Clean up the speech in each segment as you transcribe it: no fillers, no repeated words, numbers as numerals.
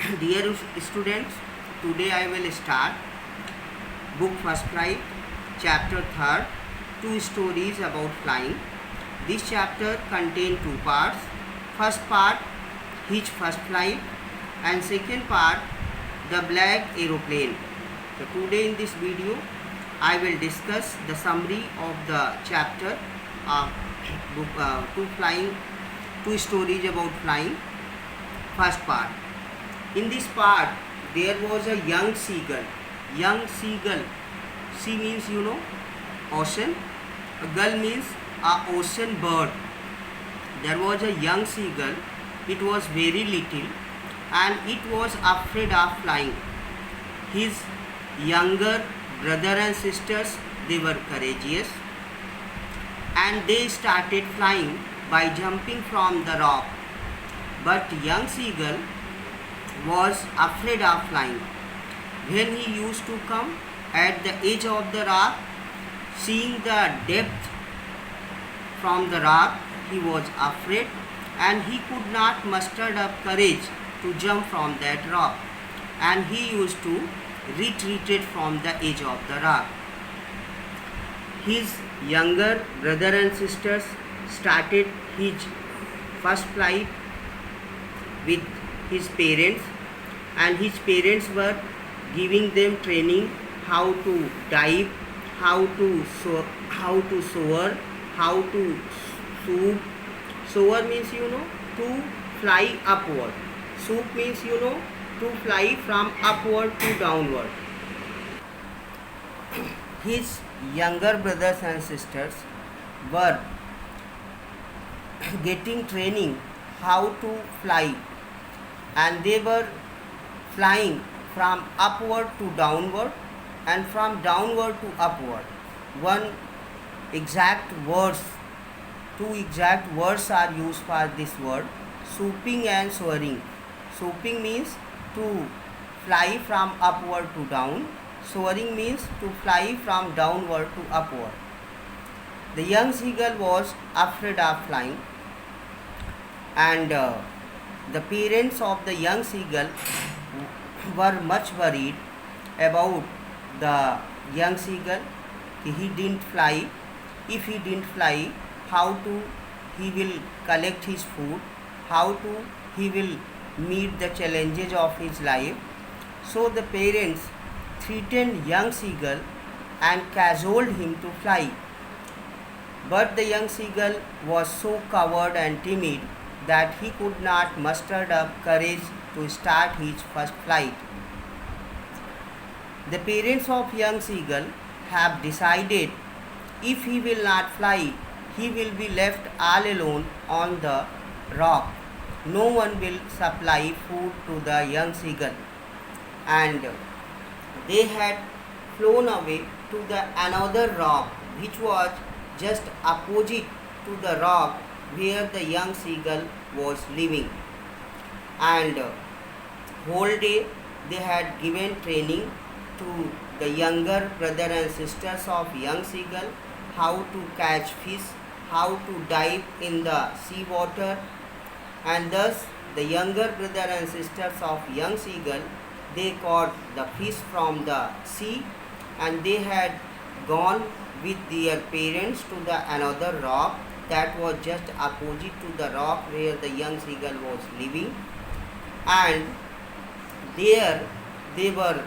Dear students, today I will start book First Flight, chapter 3rd, two stories about flying. This chapter contains two parts. First part, his first flight, and second part, the black aeroplane. So today in this video, I will discuss the summary of the chapter book two stories about flying. First part. In this part, there was a young seagull. Young seagull. Sea means ocean. A gull means a ocean bird. There was a young seagull. It was very little and it was afraid of flying. His younger brother and sisters, they were courageous and they started flying by jumping from the rock. But young seagull was afraid of flying. When he used to come at the edge of the rock, seeing the depth from the rock, he was afraid and he could not muster up courage to jump from that rock, and he used to retreated from the edge of the rock. His younger brother and sisters started his first flight with his parents, and his parents were giving them training how to dive, how to soar, how to swoop. Soar means to fly upward. Swoop means to fly from upward to downward. His younger brothers and sisters were getting training how to fly, and they were flying from upward to downward and from downward to upward. Two exact words are used for this word, swooping and soaring. Swooping means to fly from upward to down. Soaring means to fly from downward to upward. The young seagull was afraid of flying, and the parents of the young seagull were much worried about the young seagull. He didn't fly. If he didn't fly, how to he will collect his food? How to he will meet the challenges of his life? So the parents threatened young seagull and cajoled him to fly. But the young seagull was so coward and timid that he could not muster up courage to start his first flight. The parents of young seagull have decided if he will not fly, he will be left all alone on the rock. No one will supply food to the young seagull. And they had flown away to the another rock which was just opposite to the rock where the young seagull was living. And whole day they had given training to the younger brother and sisters of young seagull how to catch fish, how to dive in the sea water, and thus the younger brother and sisters of young seagull, they caught the fish from the sea, and they had gone with their parents to the another rock that was just opposite to the rock where the young seagull was living, and there they were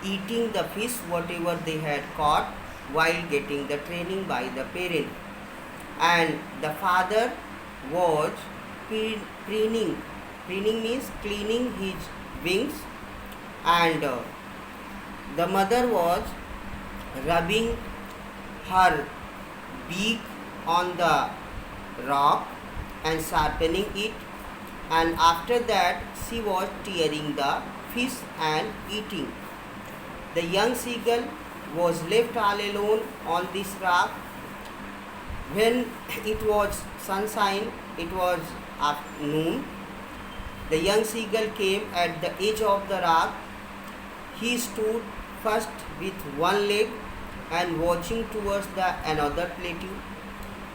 eating the fish whatever they had caught while getting the training by the parent. And the father was preening means cleaning his wings, and the mother was rubbing her beak on the rock and sharpening it, and after that she was tearing the fish and eating. The young seagull was left all alone on this rock. When it was sunshine, it was afternoon, the young seagull came at the edge of the rock. He stood first with one leg and watching towards the another plateau,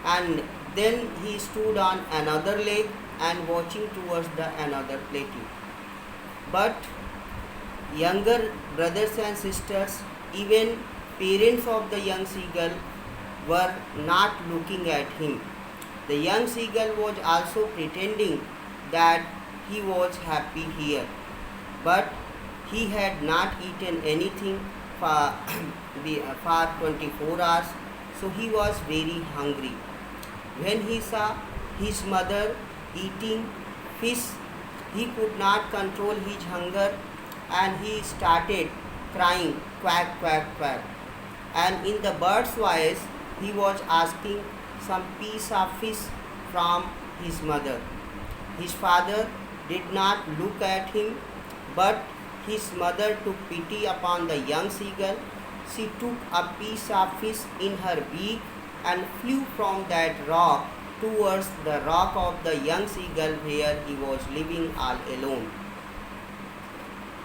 and then he stood on another leg and watching towards the another plateau. But younger brothers and sisters, even parents of the young seagull, were not looking at him. The young seagull was also pretending that he was happy here, but he had not eaten anything for, for 24 hours, so he was very hungry. When he saw his mother eating fish, he could not control his hunger and he started crying quack quack quack. And in the bird's voice, he was asking some piece of fish from his mother. His father did not look at him, but his mother took pity upon the young seagull. She took a piece of fish in her beak and flew from that rock towards the rock of the young seagull where he was living all alone.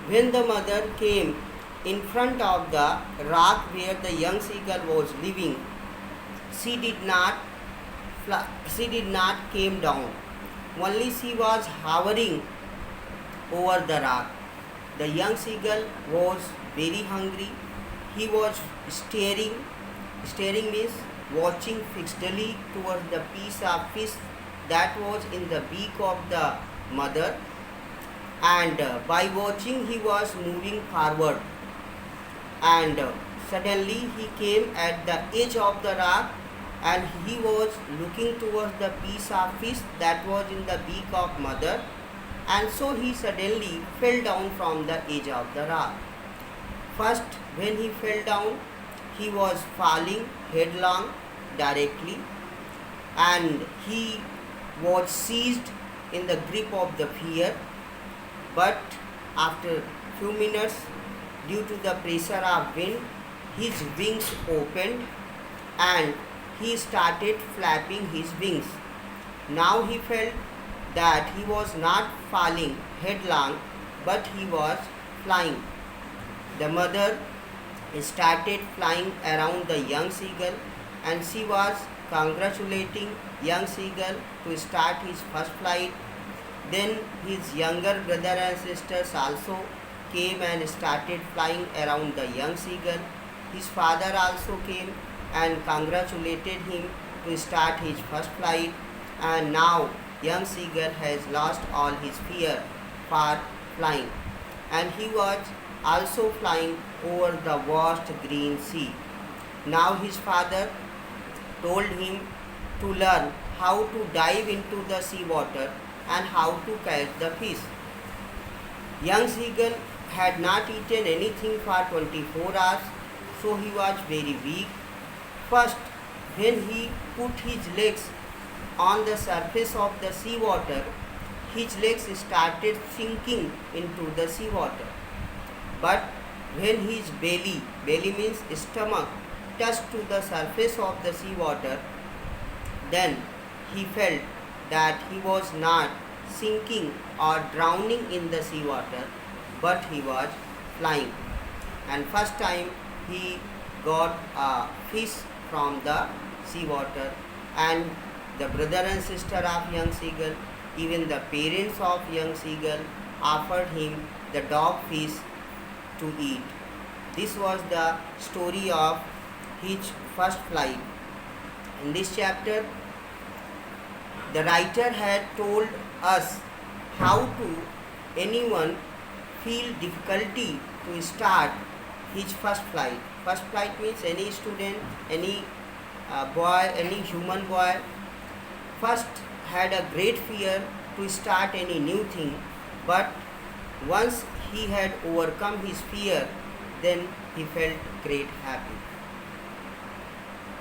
When the mother came in front of the rock where the young seagull was living, she did not came down. Only she was hovering over the rock. The young seagull was very hungry. He was staring means watching fixedly towards the piece of fish that was in the beak of the mother, and by watching he was moving forward, and suddenly he came at the edge of the rock and he was looking towards the piece of fish that was in the beak of mother, and so he suddenly fell down from the edge of the rock. First, when he fell down, he was falling headlong directly, and he was seized in the grip of the fear. But after few minutes, due to the pressure of wind, his wings opened and he started flapping his wings. Now he felt that he was not falling headlong, but he was flying. The mother started flying around the young seagull, and she was congratulating young seagull to start his first flight. Then his younger brother and sisters also came and started flying around the young seagull. His father also came and congratulated him to start his first flight, and now young seagull has lost all his fear for flying, and he was also flying over the vast green sea. Now his father told him to learn how to dive into the sea water and how to catch the fish. Young seagull had not eaten anything for 24 hours, so he was very weak. First, when he put his legs on the surface of the sea water, his legs started sinking into the sea water. But when his belly means stomach, touched to the surface of the sea water, then he felt that he was not sinking or drowning in the sea water, but he was flying. And first time he got a fish from the sea water, and the brother and sister of young seagull, even the parents of young seagull, offered him the dog fish to eat. This was the story of his first flight. In this chapter, the writer had told us how to anyone feel difficulty to start his first flight. First flight means any student, any boy, any human boy first had a great fear to start any new thing, but once he had overcome his fear, then he felt great happy.